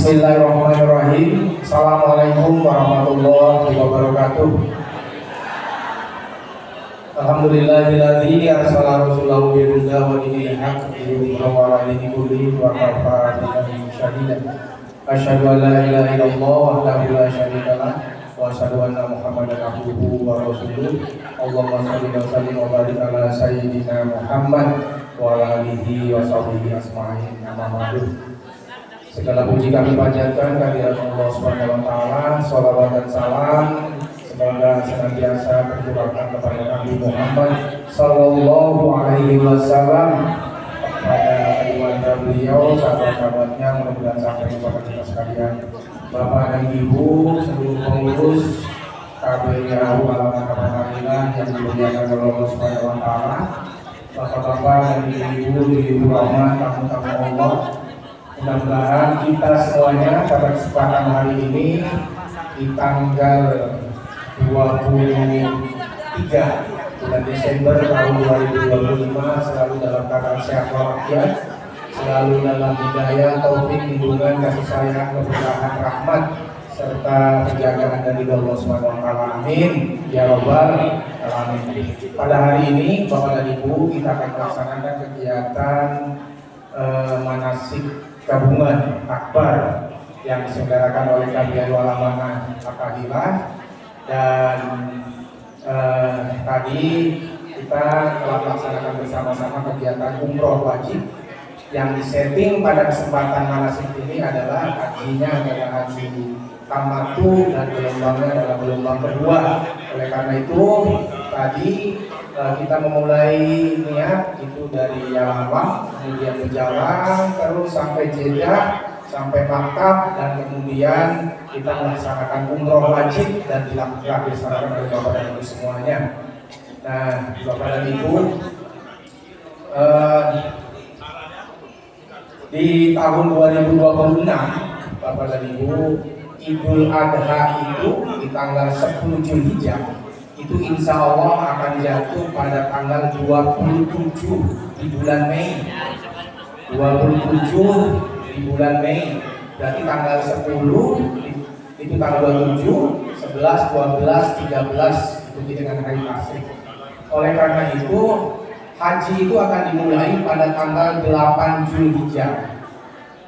Bismillahirrahmanirrahim. Assalamualaikum warahmatullahi wabarakatuh. Alhamdulillahilladzi arsala rasulahu bil huda wa dinil haqq liyudhhirahu 'ala dini kullihi wa kafa billahi shahidan. Asyhadu an la ilaha illallah wahdahu la syarika lah wa asyhadu anna Muhammadan abduhu wa rasuluh. Allahumma shalli wa sallim wa barik ala sayyidina Muhammad wa ala alihi wa sahbihi asma'in. Amma ba'du. Segala puji kami panjatkan kehadirat Allah Subhanahu wa taala, shalawat dan salam semoga senantiasa tercurahkan kepada Nabi Muhammad sallallahu alaihi wasallam, kepada keluarga beliau, sahabat-sahabatnya, mudah-mudahan sampai kepada kita sekalian. Bapak dan Ibu, seluruh pengurus KBRI Alamat Alhamdulillah yang dimuliakan oleh Allah Subhanahu wa taala, bapak-bapak dan ibu-ibu rahmat, tamu-tamu Allah. Mudah-mudahan kita semuanya pada kesempatan hari ini di tanggal 23 bulan Desember tahun 2025 selalu dalam keadaan sehat walafiat, selalu dalam hidayah, taufik, lindungan, kasih sayang, keberkahan, rahmat serta penjagaan dari Allah Subhanahu wa taala. Amin ya rabbal alamin. Pada hari ini Bapak dan Ibu, kita akan melaksanakan kegiatan manasik gabungan akbar yang diselenggarakan oleh KBRI Alamanah Al-Fadilah. Dan tadi kita telah melaksanakan bersama-sama kegiatan umroh wajib yang disetting pada kesempatan manasik ini adalah hajinya adalah haji tamatu dan gelombangnya adalah gelombang kedua. Oleh karena itu tadi kita memulai niat itu dari Yalamam, kemudian berjalan terus sampai Jeddah, sampai Makkah, dan kemudian kita melaksanakan umroh wajib dan dilaksanakan oleh Bapak dan Ibu semuanya. Nah, Bapak dan Ibu, di tahun 2026 Bapak dan Ibu, Idul Adha itu di tanggal 10 Zulhijjah itu insya Allah akan jatuh pada tanggal 27 di bulan Mei. 27 di bulan Mei, berarti tanggal 10 itu tanggal 27, 11, 12, 13 itu dengan hari tasrik. Oleh karena itu haji itu akan dimulai pada tanggal 8 Zulhijjah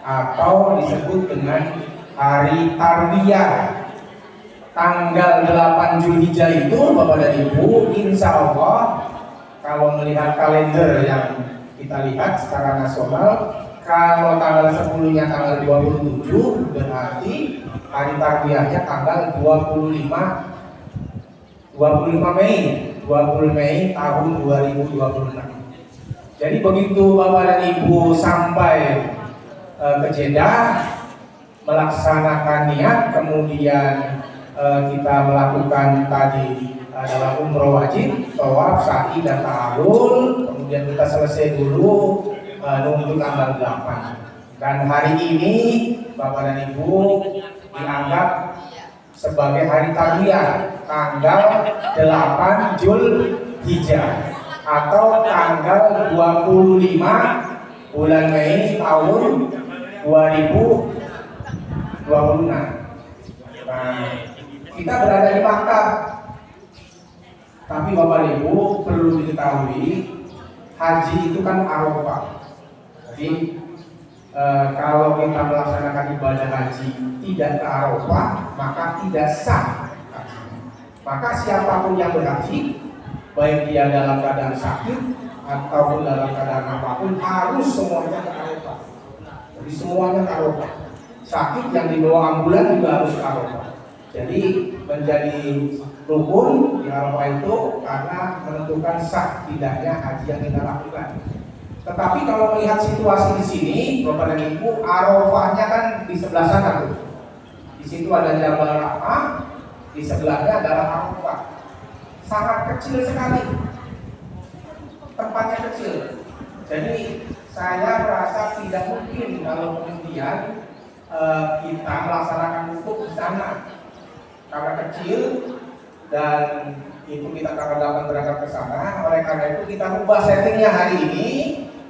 atau disebut dengan hari Tarwiyah. Tanggal 8 Zulhijjah itu Bapak dan Ibu, insya Allah kalau melihat kalender yang kita lihat secara nasional, kalau tanggal 10-nya tanggal 27 berarti hari Tarwiyahnya tanggal 25 Mei tahun 2026. Jadi begitu Bapak dan Ibu sampai ke Jeddah melaksanakan niat, kemudian kita melakukan tadi adalah umroh wajib, tawaf, sa'i dan ta'arul. Kemudian kita selesai dulu nunggu tanggal 8. Dan hari ini Bapak dan Ibu dianggap sebagai hari Tarwiyah, tanggal 8 Zulhijjah atau tanggal 25 bulan Mei tahun 2026. Nah, kita berada di Makkah, tapi Bapak Ibu perlu diketahui haji itu kan Arafah. Jadi kalau kita melaksanakan ibadah haji tidak ke Arafah maka tidak sah. Maka siapapun yang berhaji, baik dia dalam keadaan sakit ataupun dalam keadaan apapun, harus semuanya ke Arafah. Jadi semuanya ke Arafah. Sakit yang dibawa ambulan juga harus ke Arafah. Jadi menjadi rukun di Arafah itu karena menentukan sah tidaknya haji yang kita lakukan. Tetapi kalau melihat situasi di sini, Bapak dan Ibu, Arafahnya kan di sebelah sana tuh. Di situ ada Jabal Rahmah, di sebelahnya adalah Arafah. Sangat kecil sekali, tempatnya kecil. Jadi saya merasa tidak mungkin kalau kemudian kita melaksanakan wukuf di sana. Karena kecil dan itu kita tanggal 8 berangkat ke sana. Oleh karena itu kita ubah settingnya hari ini,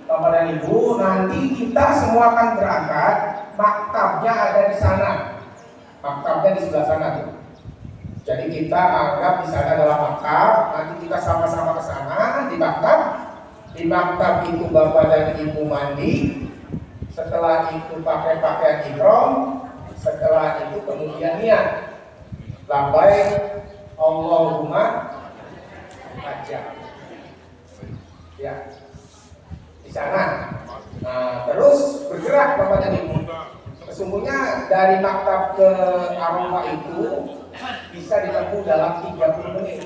Bapak dan Ibu. Nanti kita semua akan berangkat Makkah maktabnya ada di sana. Maktabnya di sebelah sana tuh. Jadi kita anggap di sana adalah maktab. Nanti kita sama-sama ke sana di maktab. Di maktab itu bapak dan ibu mandi. Setelah itu pakai pakaian ihram. Setelah itu kemudian niat. Labbaik Allahumma hajjah. Ya, di sana. Nah, terus bergerak bapak dan ibu. Sesungguhnya dari maktab ke Arafah itu bisa ditempuh dalam 30 menit.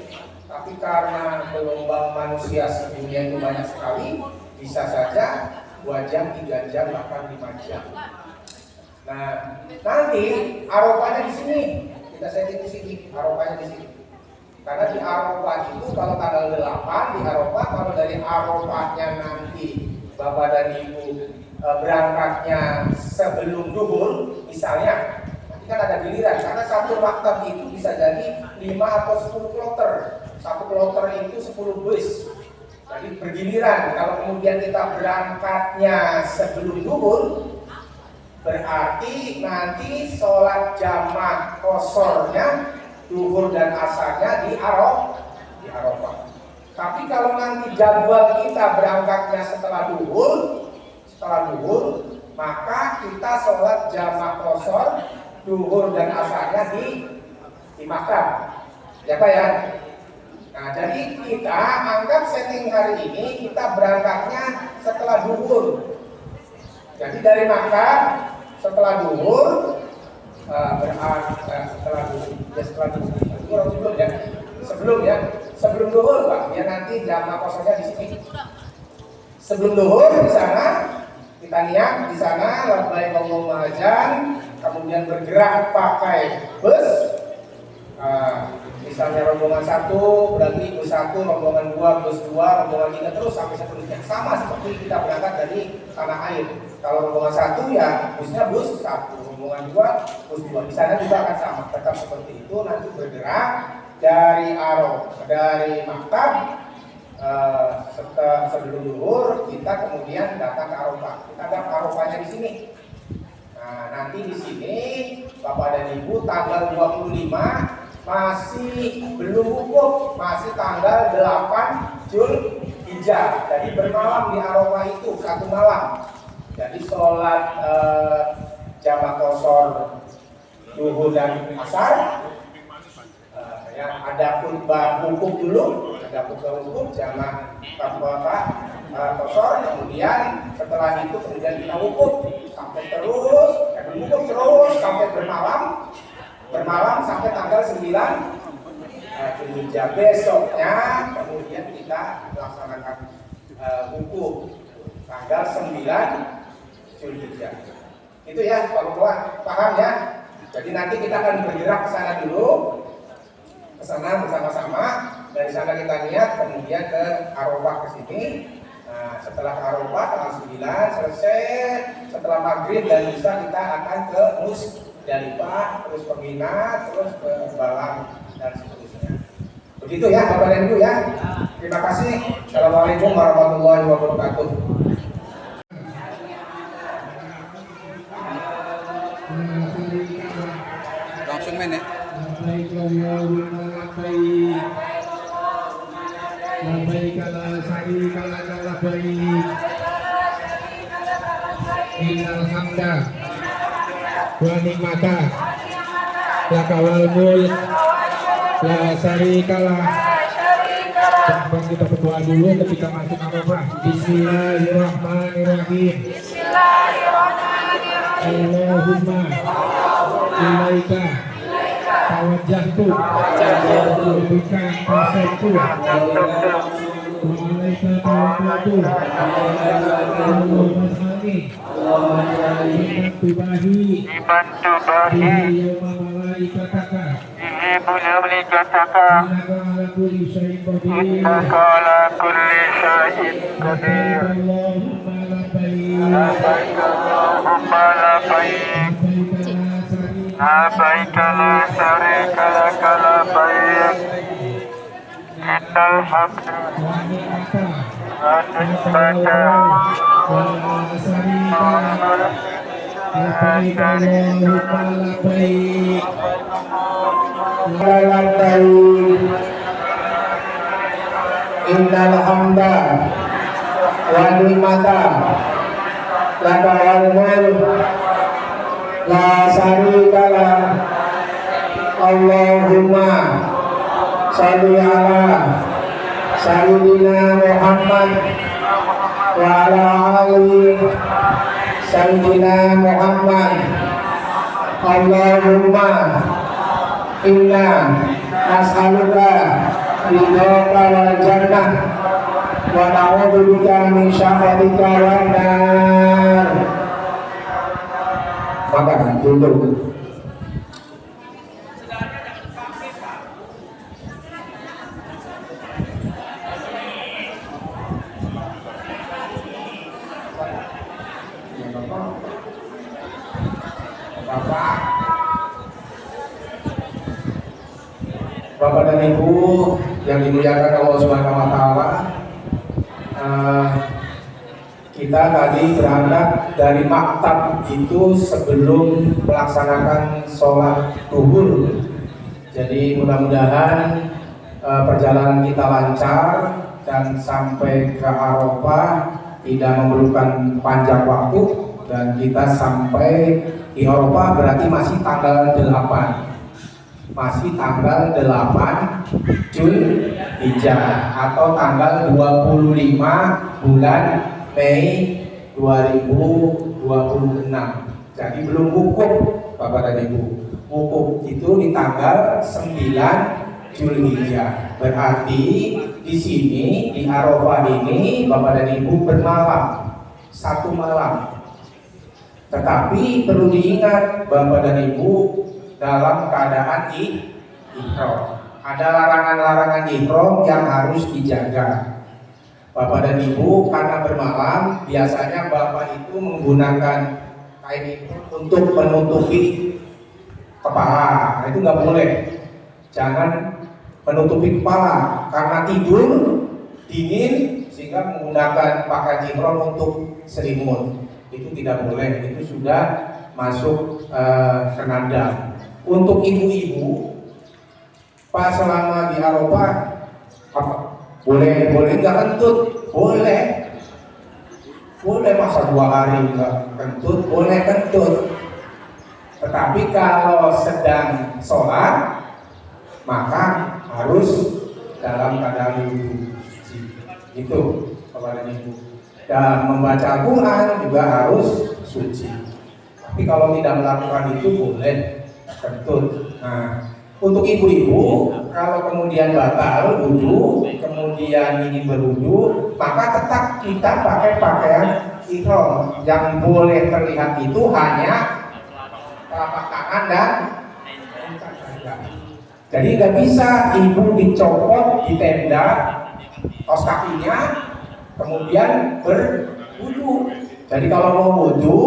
Tapi karena gelombang manusia sedunia itu banyak sekali, bisa saja 2 jam, 3 jam, bahkan 5 jam. Nah, nanti Arafahnya di sini. Kita setting di sini, Arafahnya di sini. Karena di Arafah itu kalau tanggal 8 di Arafah, kalau dari Arafahnya nanti bapak dan ibu berangkatnya sebelum duhur, misalnya, nanti kan ada giliran. Karena satu maktab itu bisa jadi 5 atau 10 kloter. Satu kloter itu 10 bus. Jadi bergiliran. Kalau kemudian kita berangkatnya sebelum duhur, berarti nanti sholat jamak kosornya duhur dan asarnya di Arafah. Tapi kalau nanti jadwal kita berangkatnya setelah duhur, maka kita sholat jamak kosor duhur dan asarnya di maktab. Ya Pak ya. Nah, jadi kita anggap setting hari ini kita berangkatnya setelah duhur. Jadi dari maktab setelah duhur sebelum duhur Pak, ya nanti jamak kosongnya di sini. Sebelum duhur di sana kita niat di sana labbaik Allahumma hajjan, kemudian bergerak pakai bus. Misalnya rombongan 1 berarti bus 1, rombongan 2 bus 2, rombongan 3 terus sampai seterusnya. Sama seperti kita berangkat dari tanah air. Kalau rombongan 1 ya busnya bus 1, rombongan 2 bus 2. Di sana juga akan sama, tetap seperti itu. Nanti bergerak dari maktab sebelum duhur kita kemudian datang ke Arafah. Kita ada Arafahnya di sini. Nah, nanti di sini Bapak dan Ibu tanggal 25 masih belum wukuf, masih tanggal 8 Zulhijjah. Jadi bermalam di Arafah itu 1 malam. Jadi sholat jamak kosor duhur dan asar. Ya, ada khutbah wukuf dulu, jamak kosor, kemudian setelah itu kemudian kita wukuf sampai terus sampai bermalam sampai tanggal 9 Zulhijjah. Besoknya kemudian kita melaksanakan wukuf tanggal 9 Zulhijjah. Itu ya Pak Ketua, paham ya? Jadi nanti kita akan bergerak ke sana dulu, ke sana bersama-sama. Dari sana kita niat kemudian ke Arafah ke sini. Nah, setelah ke Arafah tanggal 9 selesai, setelah maghrib dan isya kita akan ke Musdalifah, terus ke Mina, terus ke Balang dan seterusnya. Begitu ya Bapak dan Ibu ya. Terima kasih. Assalamualaikum warahmatullahi wabarakatuh. Langsung main ya. Labbaik la syarika lak labbaik innal hamda wa ni'mata laka wal mulk la syarika lak. Bang, kita berdoa dulu ketika masuk Arafah. Bismillahirrahmanirrahim. Allahumma ilaika tawajjahtu bika qasamtu wa alaika tawakkaltu Allahumma salli dibantu bahi yawma malaikataka innaka ala kulli syai'in qadir. Allahumma labbaik labbaik la syarika lak labbaik innal hamda wa ni'mata labbaik Allahumma labbaik labbaik innal hamda wa ni'mata laka wal mulk la syarika lak Allahumma sholli ala sayyidina Muhammad wa ala ali sayyidina Muhammad. Allahumma inna nas'aluka ridhaka wal jannah wa na'udzubika min syakhatika wan nar. Maka duduk. Bapak dan Ibu yang dimuliakan Allah Subhanahu wa taala, kita tadi berangkat dari maktab itu sebelum melaksanakan sholat zuhur. Jadi mudah-mudahan perjalanan kita lancar dan sampai ke Arafah tidak memerlukan panjang waktu, dan kita sampai di Arafah berarti masih tanggal 8. Masih tanggal 8 Zulhijjah atau tanggal 25 bulan Mei 2026. Jadi belum wukuf Bapak dan Ibu. Wukuf itu di tanggal 9 Zulhijjah. Berarti di sini di Arafah ini Bapak dan Ibu bermalam 1 malam. Tetapi perlu diingat Bapak dan Ibu, dalam keadaan ihram. Ada larangan-larangan ihram yang harus dijaga. Bapak dan Ibu, karena bermalam biasanya Bapak itu menggunakan kain itu untuk menutupi kepala. Nah, itu nggak boleh. Jangan menutupi kepala karena tidur dingin sehingga menggunakan pakaian ihram untuk selimut. Itu tidak boleh. Itu sudah masuk ke nanda. Untuk ibu-ibu, pas selama di Arafah boleh nggak kentut? Boleh masa 2 hari nggak kentut? Boleh kentut. Tetapi kalau sedang sholat maka harus dalam keadaan wudu. Itu Bapak dan Ibu. Dan membaca Al-Quran juga harus suci. Tapi kalau tidak melakukan itu boleh kentut. Nah, untuk ibu-ibu kalau kemudian batal wudu, kemudian ingin berwudu, maka tetap kita pakai pakaian ihram. Yang boleh terlihat itu hanya telapak tangan dan puncak saja. Jadi nggak bisa ibu dicopot di tenda kaos kakinya kemudian berwudu. Jadi kalau mau wudu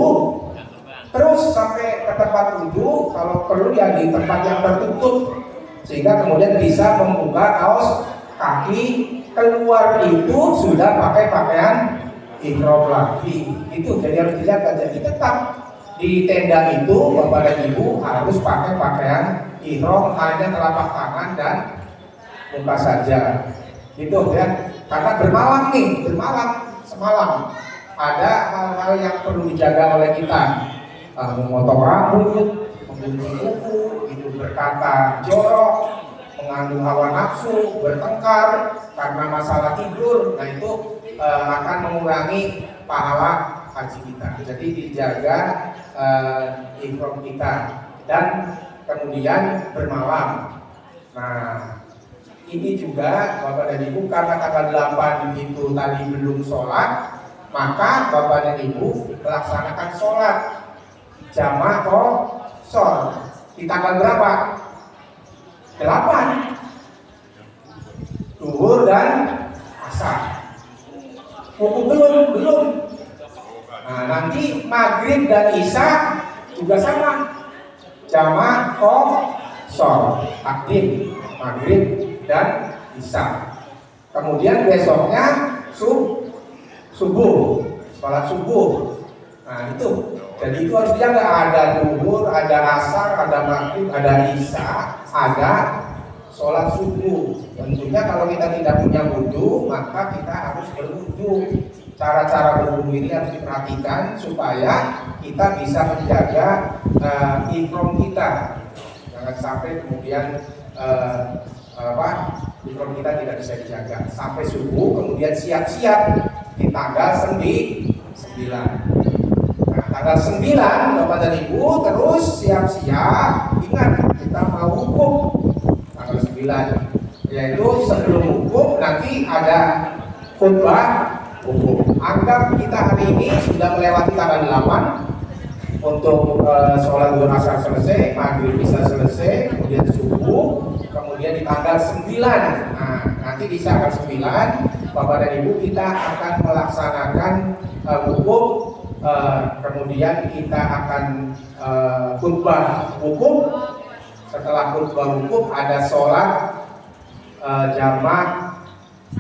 terus sampai ke tempat wudu, kalau perlu ya di tempat yang tertutup, sehingga kemudian bisa membuka kaos kaki, keluar itu sudah pakai pakaian ihram lagi. Itu jadi harus dijaga. Jadi tetap di tenda itu Bapak dan Ibu harus pakai pakaian ihram, hanya telapak tangan dan muka saja. Itu ya, karena bermalam semalam ada hal-hal yang perlu dijaga oleh kita. Memotong rambut, menggunting kuku, itu berkata jorok, mengandung hawa nafsu, bertengkar karena masalah tidur. Nah itu akan mengurangi pahala haji kita. Jadi dijaga ihram kita dan kemudian bermalam. Nah ini juga Bapak dan Ibu, karena tanggal 8 itu tadi belum sholat, maka Bapak dan Ibu melaksanakan sholat jamaah qashar di tanggal berapa? 8 zuhur dan asar. Belum. Nah, nanti maghrib dan isya juga sama, jamaah qashar, takdim maghrib dan isya. Kemudian besoknya subuh, sholat subuh. Nah itu Jadi itu harus dijaga, ada zuhur, ada asar, ada maghrib, ada isya, ada sholat subuh. Tentunya kalau kita tidak punya wudu, maka kita harus berwudu. Cara-cara berwudu ini harus diperhatikan supaya kita bisa menjaga ihram kita. Jangan sampai kemudian ihram kita tidak bisa dijaga sampai subuh, kemudian siap-siap di tanggal 9. Nah, tanggal 9 Bapak dan Ibu terus siap-siap, ingat kita mau wukuf tanggal 9, yaitu sebelum wukuf nanti ada khutbah wukuf. Anggap kita hari ini sudah melewati tanggal 8 untuk sholat zuhur asar selesai, maghrib bisa selesai, kemudian subuh, kemudian di tanggal 9. Nah, nanti di tanggal 9 Bapak dan Ibu kita akan melaksanakan wukuf, kemudian kita akan khutbah wukuf. Setelah khutbah wukuf ada sholat jamak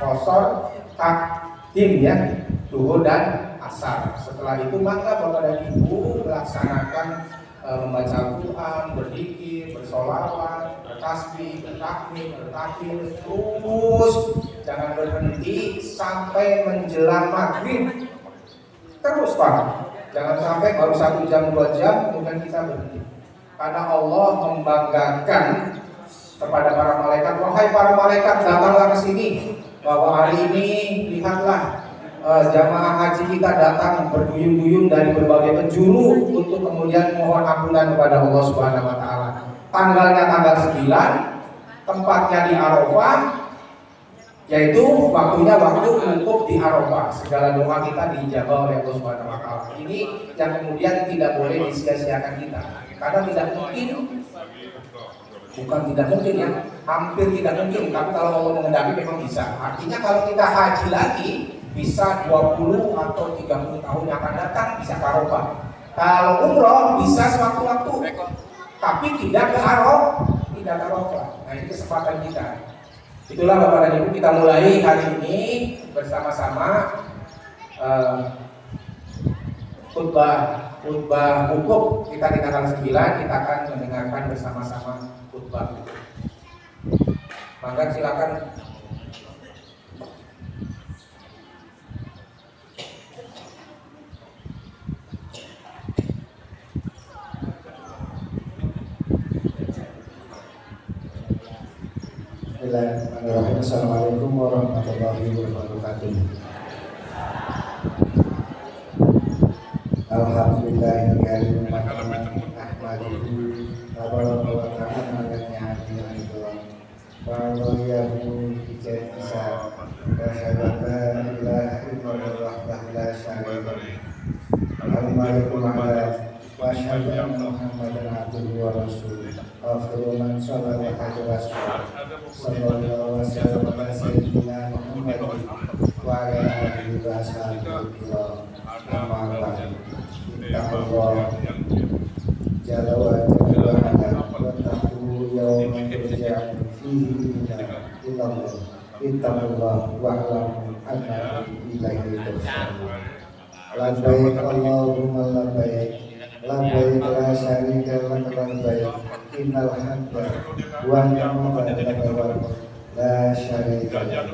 qashar takdim ya, zuhur dan asar. Setelah itu maka Bapak dan Ibu melaksanakan membaca Al-Quran, berzikir, bersolawat, bertasbih, bertakbir, bertakbir, terus jangan berhenti sampai menjelang maghrib. Terus Pak, jangan sampai baru 1 jam 2 jam kemudian kita berhenti. Karena Allah membanggakan kepada para malaikat, wahai para malaikat datanglah ke sini, bahwa hari ini lihatlah jamaah haji kita datang berduyun-duyun dari berbagai penjuru untuk kemudian mohon ampunan kepada Allah Subhanahu wa taala. Tanggalnya tanggal 9, tempatnya di Arafah, yaitu waktunya waktu wukuf di Arafah. Segala doa kita dijabah oleh Allah Subhanahu wa taala. Ini yang kemudian tidak boleh disia-siakan kita. Karena tidak mungkin, bukan tidak mungkin ya, hampir tidak mungkin, tapi kalau Allah mengendaki memang bisa. Artinya kalau kita haji lagi bisa 20 atau 30 tahun yang akan datang bisa ke Arafah. Kalau umroh bisa sewaktu-waktu, tapi tidak ke Arafah. Nah, ini kesempatan kita. Itulah Bapak dan Ibu, kita mulai hari ini bersama-sama khutbah wukuf kita di tanggal 9. Kita akan mendengarkan bersama-sama khutbah. Maka silakan. Bismillahirrahmanirrahim. Assalamualaikum warahmatullahi wabarakatuh. Alhamdulillahirrahmanirrahim. Ahmaduhu wa ta'ala wa bisa wa asyhadu anna Muhammadan abduhu wa rasuluh. Akhirul man shalla wa sallallahu alaihi wasallam ala sayyidina Muhammad wa ala alihi wa sahbihi amma ba'd. Innallaha jalla wa ala wa tahu yawma turja'un fihi ila Allah. Innallaha wa alamu annahu ilaihi turja'un. Labbaik Allahumma labbaik, labbaik la syarika lak labbaik, innal hamda wa ni'mata laka wal mulk la syarika lak.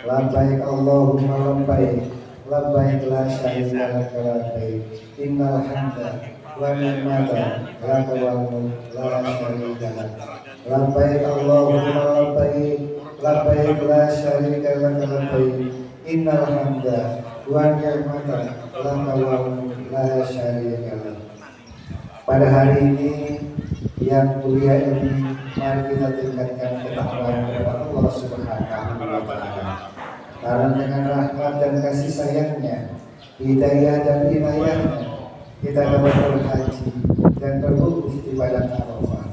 Labbaik Allahumma labbaik, labbaik la syarika lak labbaik, innal hamda wa ni'mata laka wal mulk la syarika lak. Labbaik Allahumma labbaik, labbaik la syarika lak labbaik, innal hamda wa ni'mata laka wal mulk la syarika lak. Pada hari ini yang mulia ini, mari kita tingkatkan ketakwaan kepada Allah Subhanahu wa taala. Karena dengan rahmat dan kasih sayangnya, hidayah dan inayahnya, kita dapat berhaji dan berwukuf di padang Arafah.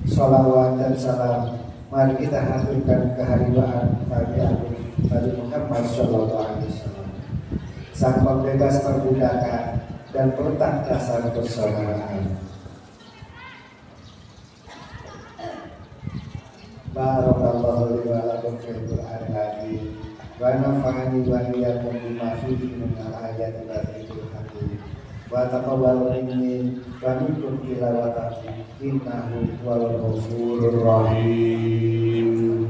Sholawat dan salam mari kita haturkan kehadiran Nabi Muhammad sallallahu alaihi wasallam, sang pembebas perbudakan dan peletak dasar persaudaraan. Barakallahu li wa lakum fil Qur'anil azim wa nafa'ani wa iyyakum bima fihi min al-ayati wal dhikril hakim. wa taqabbal minni wa minkum tilawatahu innahu huwal ghafurur rahim.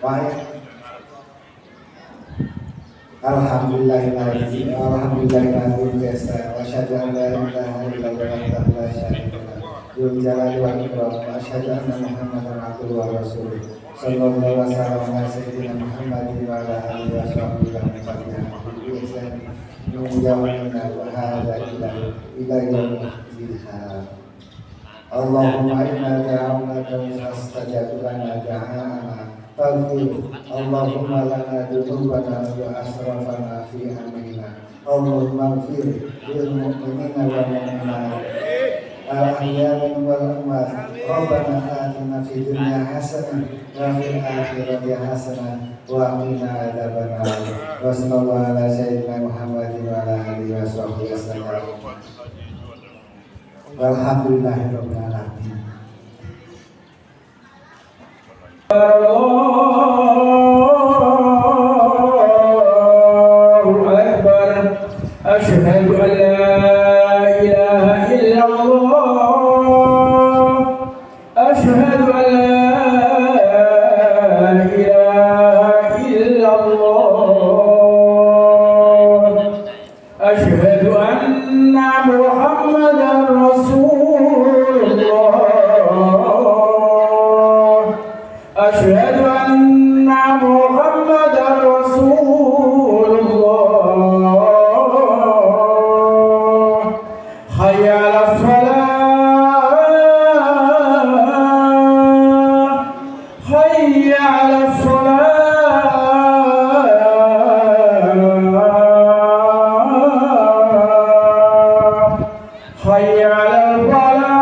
Baik. Alhamdulillahirabbil biasa wa asyhadu an la ilaha illallah wahdahu la syarika lahu dzul jalali wal ikram wa asyhadu anna muhammadan abduhu wa rasuluh sallallahu alaihi wasallam ala sayyidina muhammadin wa ala alihi wa sahbihi wa man tabi'ahum bi ihsan min yawmina wa hadha ila yaumil Allahumma inna da'awnaka wa fastajab lana da'ana faghfir Allahumma lana dhunubana wa asrafana fi amrina Allahumma ighfir lil mu'minina wal mu'minat al-ahya'i wal amwat Rabbana atina fid dunya hasanah wa fil akhirati hasanah wa qina adzabannar wa sallallahu ala sayyidina Muhammadin wa ala alihi wa sahbihi wasallam. Walhamdulillahirabbil alamin. Allahu Akbar. Asyhadu an la ilaha illallah. Asyhadu an la ilaha illallah. Asyhadu anna Muhammadan Rasulullah. Asyhadu anna Muhammadan Rasulullah. Hayya 'alas shalah. Hayya 'alas shalah. Hayya 'alal falah.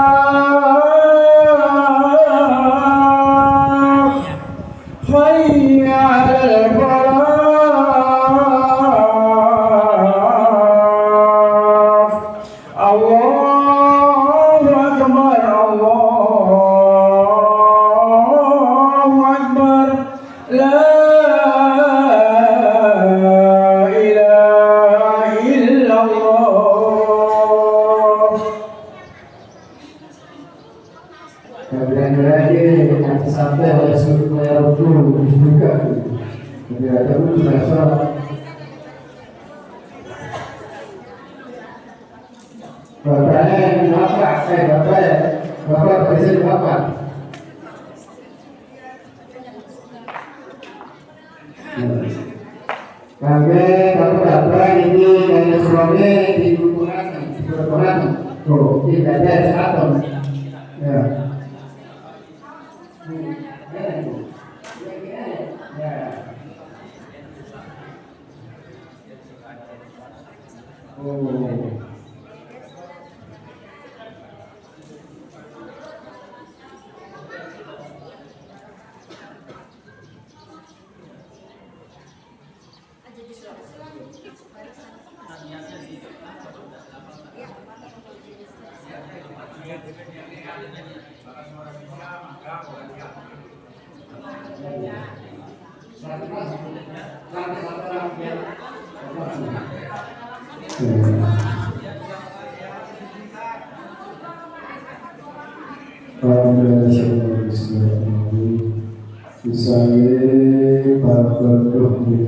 Hayya 'alal falah. Allahu akbar. Allahu akbar. La ilaha illallah. Kemudian terakhir yang sampai oleh sunnah Rasul juga. Kemudian ada pun sholat. Bapak presiden Bapak. Kami Bapak ini dari suami di Kukuran. Tuh, tidak ada satu. Ya. Oh. Bismillahirrahmanirrahim.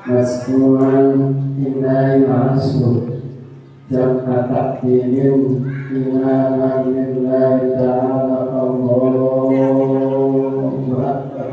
Maskuran inai masuk jam kata kirim imaman lillahi ta'ala Allahu Akbar.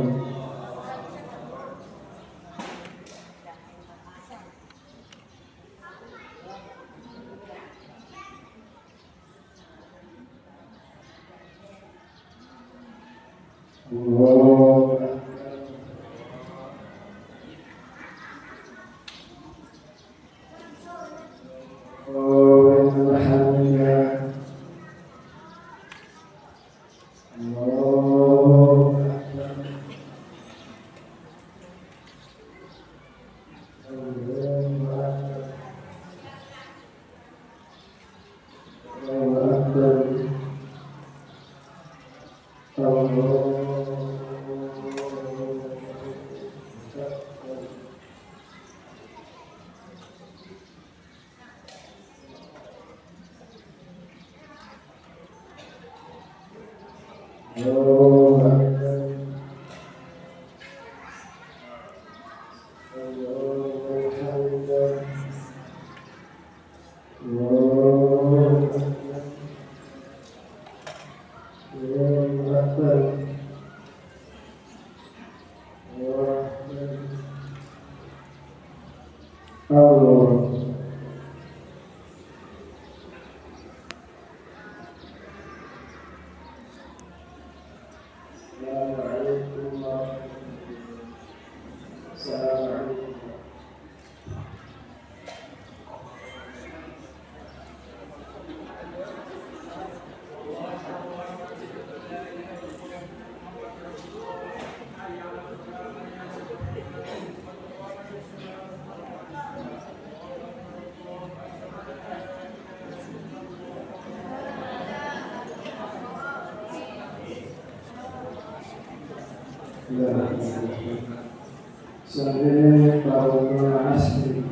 Sore Paul Asri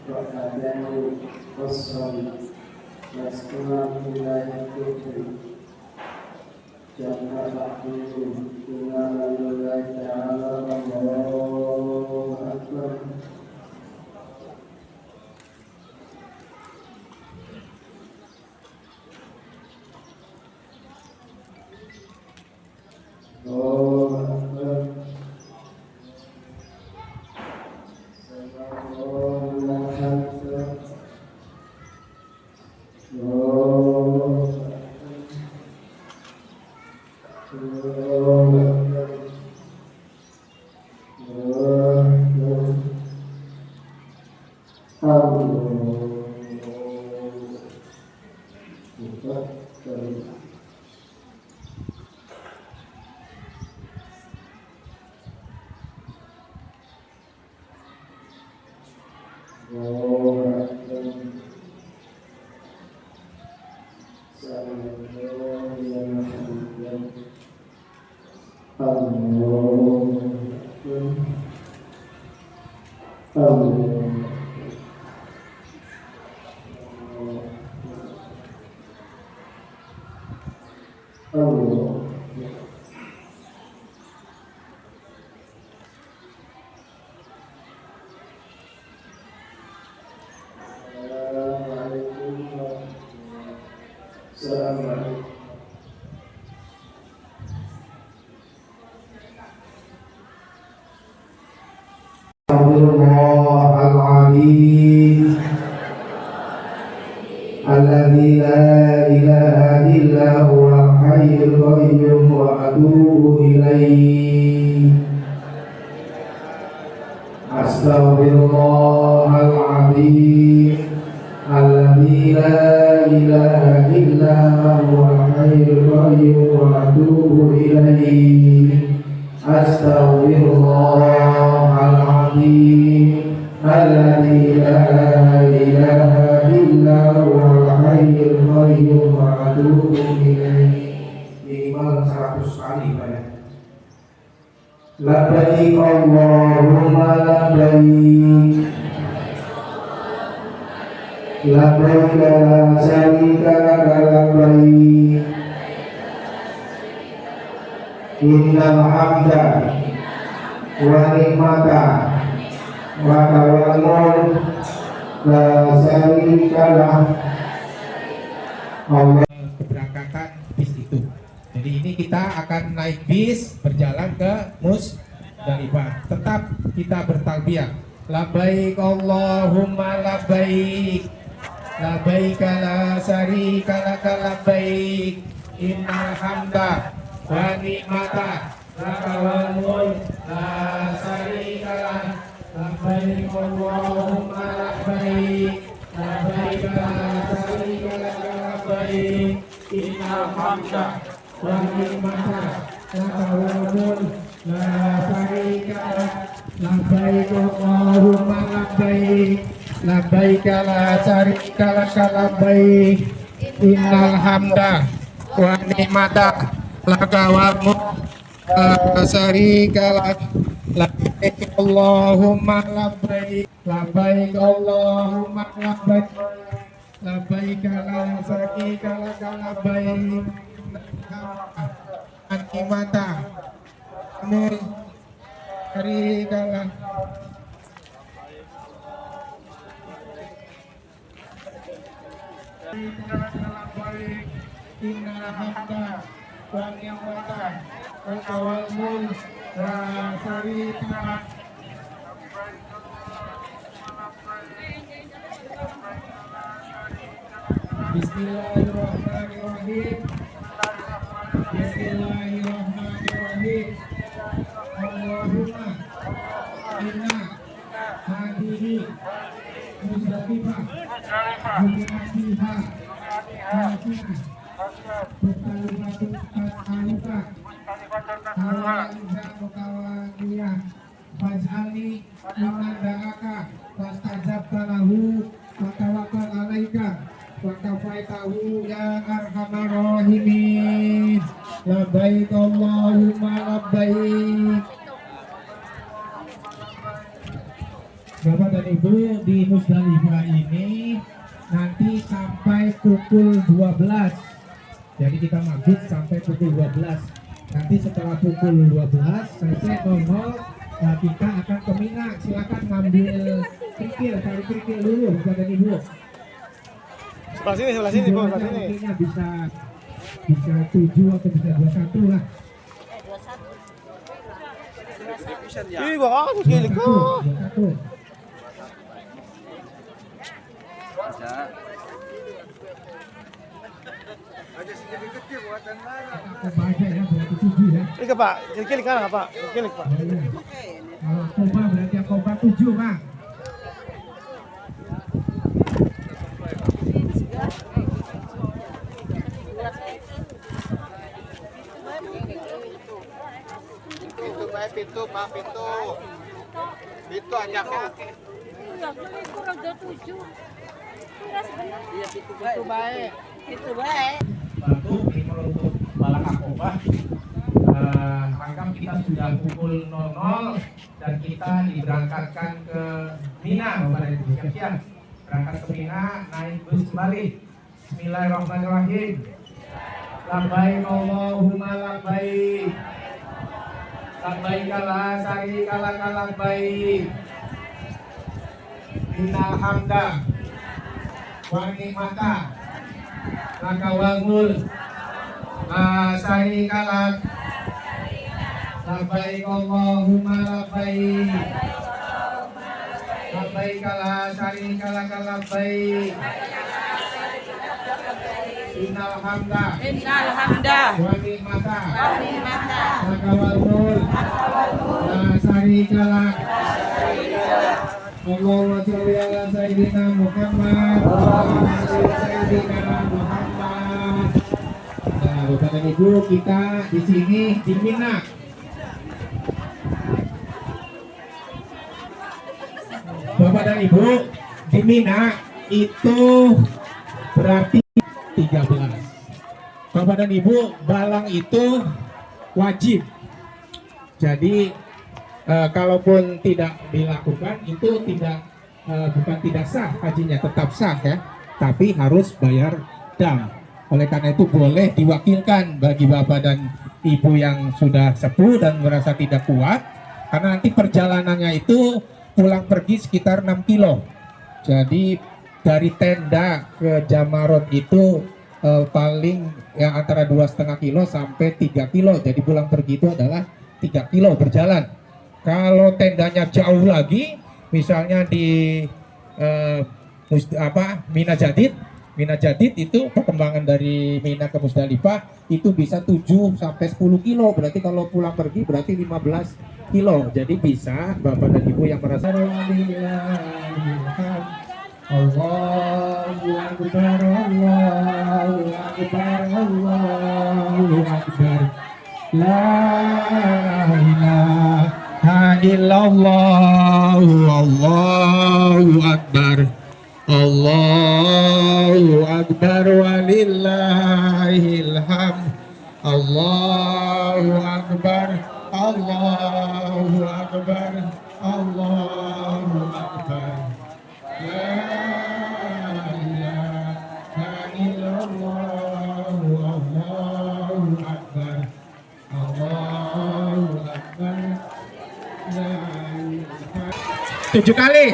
Wakadani Kosori Naskuna Wilayah Kutri Jannah Bakulu Innallahi Ta'ala Allahu Akbar. Allahu Akbar. Al-Alim Alladzi la ilaha illa huwal hayyul qayyum wa atubu ilaihi. Astaghfirullahaladzim Alladzi la ilaha illa huwal hayyul qayyum wa atubu ilaihi. Astaghfirullahaladzim Alladzi la ilaha illa huwal hayyul qayyum wa atubu ilaihi. Minimal 100 kali Pak ya. Labbaik Allahumma labbaik labbaik la syarika laka labbaik innal hamda wa ni'mata wa wal mulk la syarika lak. Allah keberangkatan bis itu. Jadi ini kita akan naik bis berjalan ke Musdalifah. Tetap kita bertalbiyah. Labbaik Allahumma labbaik labbaik la syarika laka labbaik innal hamda wa ni'mata laka wal mulk la syarika lak. Labbaik Allahumma labbaik labbaik la syarika laka labbaik innal hamda wa ni'mata laka wal mulk la syarika lak. Labbaik Allahumma labbaik labbaik la syarika laka labbaik innal hamda wa ni'mata laka wal mulk la syarika lak. Labbaik Allahumma labbaik labbaik Allahumma labbaik labbaik la syarika laka labbaik Wangi mata. Amin. Hari kalah. Innal hamda wa ni'mata wa tawakul la syarika lah. Bismillahirrahmanirrahim. Bismillahirrahmanirrahim. Allahumma inna hadihi Muzdalifah Muzdalifah Muzdalifah Faj'alni liman da'aka fastajabta lahu wa tawakkal 'alaika wa kafaitahu ya arhamar rahimin. Labbaik Allahumma labbaik. Bapak dan Ibu, di Muzdalifah ini nanti sampai pukul 12. Jadi kita maghrib sampai pukul 12. Nanti setelah pukul 12 selesai nongol, kita akan ke Mina. Silakan ngambil kerikil, tarik kerikil dulu Bapak dan Ibu. Sebelah sini Bu, sebelah sini. Mungkinnya bisa 7 atau bisa 21 lah. Ih, gua harus gini kok. 21. Baca ya, berarti 7 ya. Ini Pak, kiri kanan Pak, kiri Pak. Kalau Koba berarti yang Koba 7 Pak. Pintu Pak, pintu ajaknya. Iya, kurang 7. Iya, pintu baik. Pintu baik. Batu ini untuk balak akobah. Rangkam kita sudah pukul 00 dan kita diberangkatkan ke Mina. Bapak dan Ibu siap-siap berangkat ke Mina, naik bus kembali. Bismillahirrahmanirrahim. Labbaik Allahumma labbaik. Labbaik la syarika lak labbaik. Innal hamda wa ni'mata laka wal mulk la syarika lak. Labbaik Allahumma labbaik. Labbaik la syarika lak labbaik. Innal hamda wa ni'mata laka wal mulk la syarika lak. Allahumma sholli ala sayyidina Muhammad wa ala sayyidina Muhammad. Nah, Bapak dan Ibu, kita di sini di Mina. Bapak dan Ibu, di Mina itu berarti 13. Bapak dan Ibu, balang itu wajib. Jadi kalaupun tidak dilakukan itu bukan tidak sah hajinya, tetap sah ya, tapi harus bayar dam. Oleh karena itu boleh diwakilkan bagi Bapak dan Ibu yang sudah sepuh dan merasa tidak kuat, karena nanti perjalanannya itu pulang pergi sekitar 6 kilo. Jadi dari tenda ke Jamarot itu paling yang antara 2,5 kilo sampai 3 kilo. Jadi pulang pergi itu adalah 3 kilo berjalan. Kalau tendanya jauh lagi, misalnya di Mina Jadid itu perkembangan dari Mina ke Muzdalifah itu bisa 7 sampai 10 kilo. Berarti kalau pulang pergi berarti 15 kilo. Jadi bisa Bapak dan Ibu yang merasa Allahu Akbar, Allahu Akbar, Allahu Akbar. La ilaha illallah, Allahu Akbar, Allahu Akbar walillahil hamd. Allahu Akbar, Allahu Akbar, Allahu Akbar. La ilaha illallah, Allahu Akbar, 7 kali.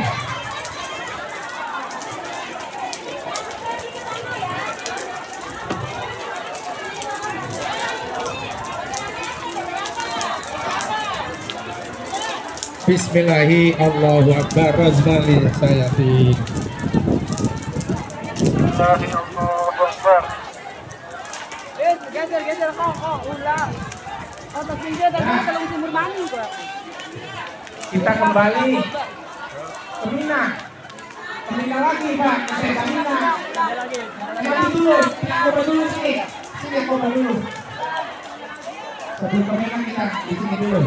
Bismillahi Allahu Akbar. Razmali Sayatin. Geser kok, ulang. Oh, tapi dia tadi kalau sumur mani gua. Kita kembali ke Mina. Ke Mina lagi, Pak. Ke Mina. Kembali dulu. Kita coba dulu sini. Sini coba dulu. Sebelum ke Mina kita di sini dulu.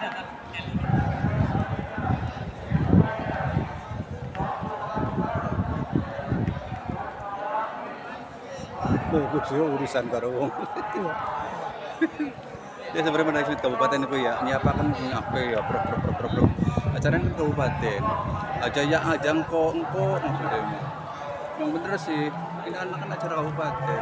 Bagus ya urusan karo wong. Ya sebenarnya menarik kabupaten itu ya. Ini apa kan apa ya pro. Acaranya kan kabupaten. Aja ya aja engko maksudnya. Yang bener sih, ini kan acara kabupaten.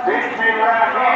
Bismillahirrahmanirrahim.